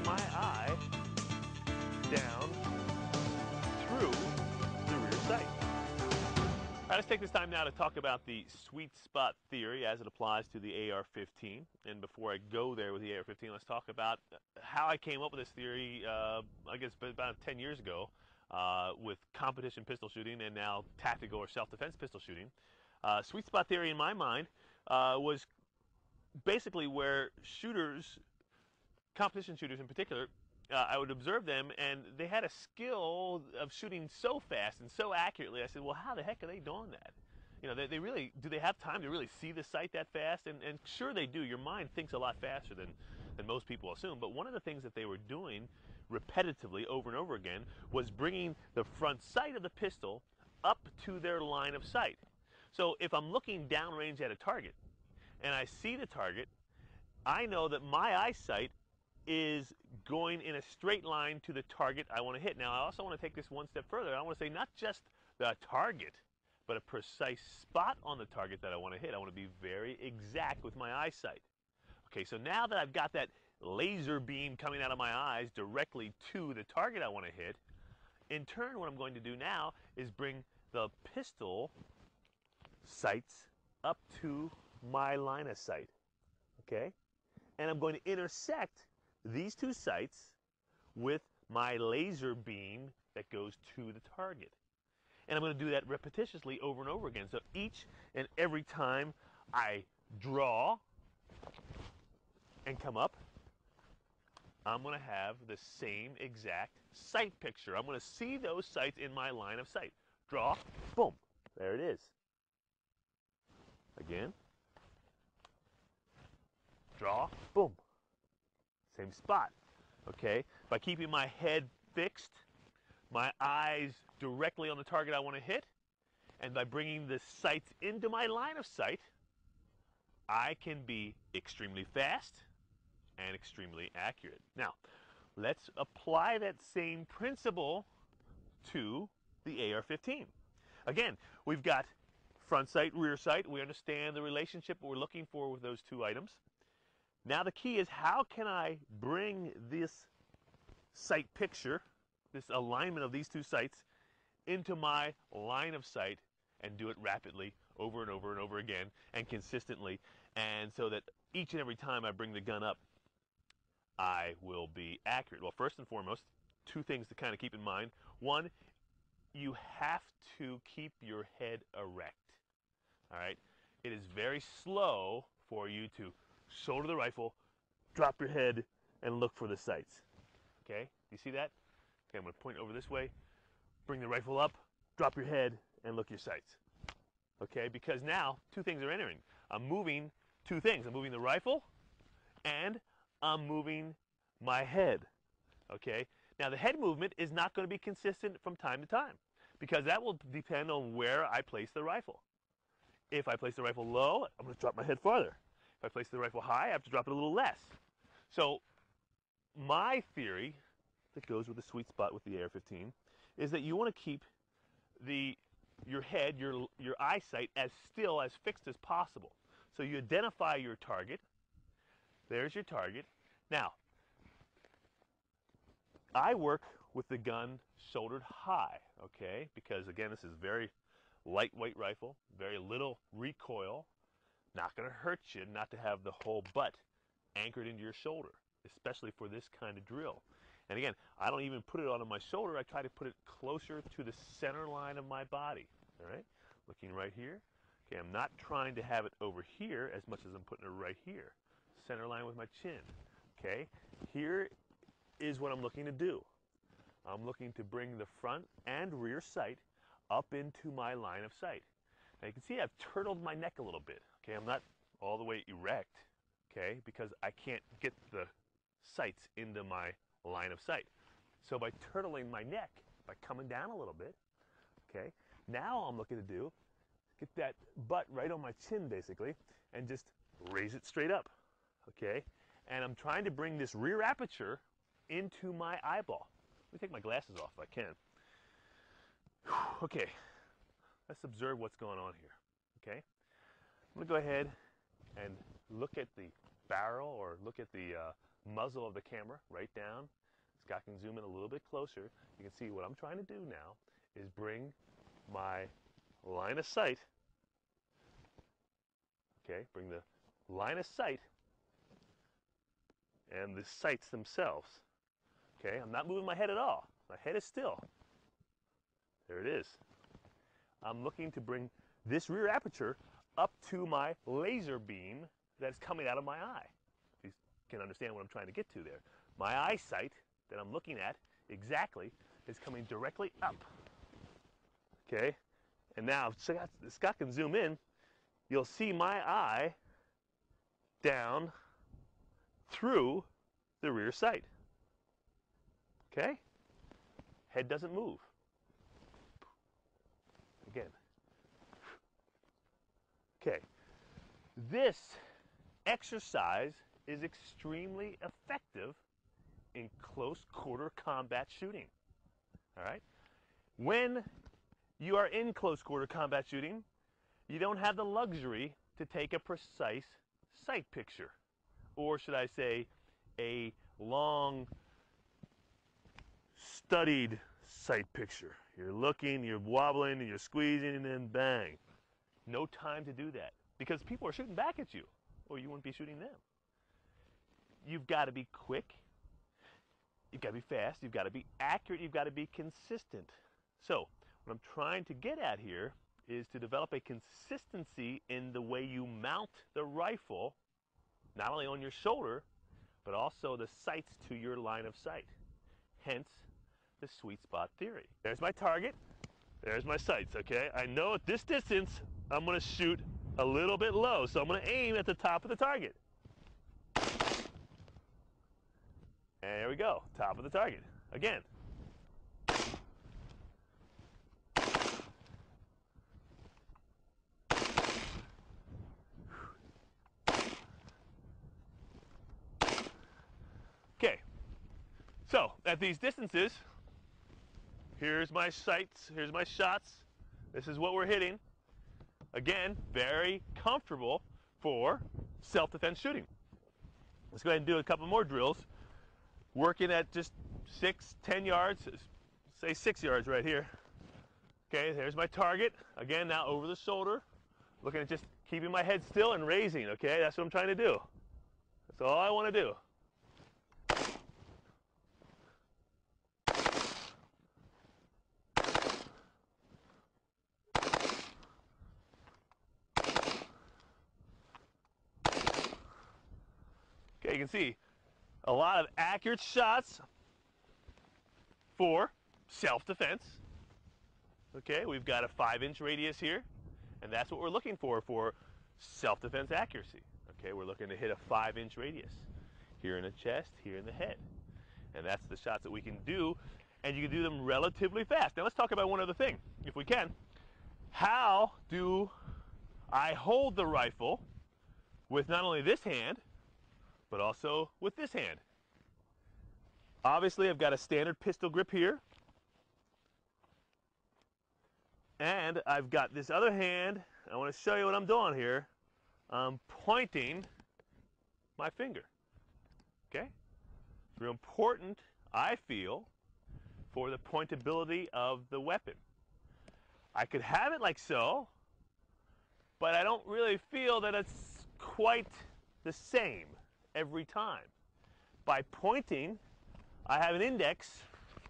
my eye down through the rear sight. All right, let's take this time now to talk about the sweet spot theory as it applies to the AR-15. And before I go there with the AR-15, let's talk about how I came up with this theory, I guess about 10 years ago, with competition pistol shooting and now tactical or self-defense pistol shooting. Sweet spot theory in my mind was basically where shooters, competition shooters in particular, I would observe them, and they had a skill of shooting so fast and so accurately. I said, well, how the heck are they doing that? You know, they really, do they have time to really see the sight that fast? And sure they do. Your mind thinks a lot faster than most people assume. But one of the things that they were doing repetitively over and over again was bringing the front sight of the pistol up to their line of sight. So if I'm looking downrange at a target and I see the target, I know that my eyesight is going in a straight line to the target I want to hit. Now, I also want to take this one step further. I want to say not just the target, but a precise spot on the target that I want to hit. I want to be very exact with my eyesight. Okay, so now that I've got that laser beam coming out of my eyes directly to the target I want to hit, in turn, what I'm going to do now is bring the pistol sights up to my line of sight. Okay? And I'm going to intersect these two sights with my laser beam that goes to the target. And I'm going to do that repetitiously over and over again. So each and every time I draw and come up, I'm going to have the same exact sight picture. I'm going to see those sights in my line of sight. Draw, boom, there it is. Again. Draw, boom. Same spot, okay? By keeping my head fixed, my eyes directly on the target I want to hit, and by bringing the sights into my line of sight, I can be extremely fast and extremely accurate. Now, let's apply that same principle to the AR-15. Again, we've got front sight, rear sight. We understand the relationship we're looking for with those two items. Now the key is, how can I bring this sight picture, this alignment of these two sights, into my line of sight and do it rapidly over and over and over again and consistently, and so that each and every time I bring the gun up, I will be accurate? Well, first and foremost, two things to kind of keep in mind. One, you have to keep your head erect. All right? It is very slow for you to shoulder the rifle, drop your head, and look for the sights. Okay, you see that? Okay, I'm going to point over this way, bring the rifle up, drop your head, and look your sights. Okay, because now two things are entering. I'm moving two things. I'm moving the rifle, and I'm moving my head. Okay, now the head movement is not going to be consistent from time to time, because that will depend on where I place the rifle. If I place the rifle low, I'm going to drop my head farther. If I place the rifle high, I have to drop it a little less. So my theory that goes with the sweet spot with the AR-15 is that you want to keep your head, your eyesight as still, as fixed as possible. So you identify your target. There's your target. Now, I work with the gun shouldered high, okay? Because again, this is very lightweight rifle, very little recoil. Not going to hurt you not to have the whole butt anchored into your shoulder, especially for this kind of drill. And again, I don't even put it on my shoulder. I try to put it closer to the center line of my body. All right? Looking right here. Okay, I'm not trying to have it over here as much as I'm putting it right here. Center line with my chin. Okay? Here is what I'm looking to do. I'm looking to bring the front and rear sight up into my line of sight. Now you can see I've turtled my neck a little bit. Okay, I'm not all the way erect, okay, because I can't get the sights into my line of sight. So by turtling my neck, by coming down a little bit, okay, now all I'm looking to do, get that butt right on my chin basically, and just raise it straight up, okay? And I'm trying to bring this rear aperture into my eyeball. Let me take my glasses off if I can. Okay, let's observe what's going on here, okay? I'm going to go ahead and look at the barrel or look at the muzzle of the camera right down. Scott can zoom in a little bit closer. You can see what I'm trying to do now is bring my line of sight, okay, bring the line of sight and the sights themselves. Okay, I'm not moving my head at all. My head is still. There it is. I'm looking to bring this rear aperture up to my laser beam that's coming out of my eye. You can understand what I'm trying to get to there. My eyesight that I'm looking at exactly is coming directly up. Okay, and now if Scott can zoom in, you'll see my eye down through the rear sight. Okay? Head doesn't move. Again. Okay. This exercise is extremely effective in close quarter combat shooting. All right? When you are in close quarter combat shooting, you don't have the luxury to take a precise sight picture. Or should I say, a long, studied sight picture. You're looking, you're wobbling, and you're squeezing, and then bang. No time to do that because people are shooting back at you, or you wouldn't be shooting them. You've got to be quick. You've got to be fast. You've got to be accurate. You've got to be consistent. So what I'm trying to get at here is to develop a consistency in the way you mount the rifle, not only on your shoulder, but also the sights to your line of sight. Hence, the sweet spot theory. There's my target. There's my sights, okay? I know at this distance, I'm going to shoot a little bit low, so I'm going to aim at the top of the target. And there we go, top of the target. Again. Okay, so at these distances, here's my sights, here's my shots. This is what we're hitting. Again, very comfortable for self-defense shooting. Let's go ahead and do a couple more drills. Working at just 6, 10 yards, say 6 yards right here. Okay, there's my target. Again, now over the shoulder. Looking at just keeping my head still and raising, okay? That's what I'm trying to do. That's all I want to do. Okay, you can see a lot of accurate shots for self-defense. Okay, we've got a 5-inch radius here, and that's what we're looking for self-defense accuracy. Okay, we're looking to hit a 5-inch radius here in the chest, here in the head. And that's the shots that we can do, and you can do them relatively fast. Now let's talk about one other thing, if we can. How do I hold the rifle with not only this hand, but also with this hand? Obviously, I've got a standard pistol grip here. And I've got this other hand. I want to show you what I'm doing here. I'm pointing my finger. Okay? It's real important, I feel, for the pointability of the weapon. I could have it like so, but I don't really feel that it's quite the same every time. By pointing, I have an index.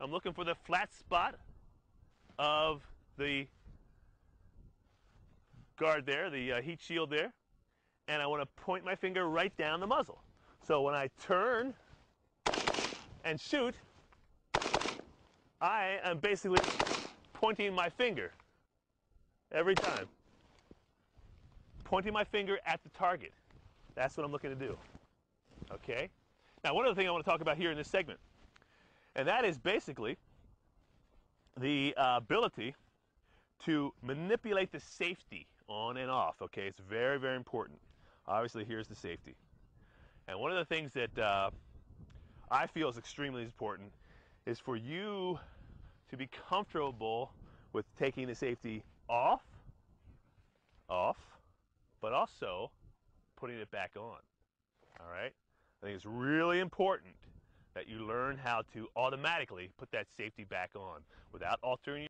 I'm looking for the flat spot of the guard there, the heat shield there, and I want to point my finger right down the muzzle. So when I turn and shoot, I am basically pointing my finger every time. Pointing my finger at the target. That's what I'm looking to do. Okay? Now, one other thing I want to talk about here in this segment, and that is basically the ability to manipulate the safety on and off. Okay, it's very, very important. Obviously, here's the safety. And one of the things that I feel is extremely important is for you to be comfortable with taking the safety off, but also putting it back on. All All right? I think it's really important that you learn how to automatically put that safety back on without altering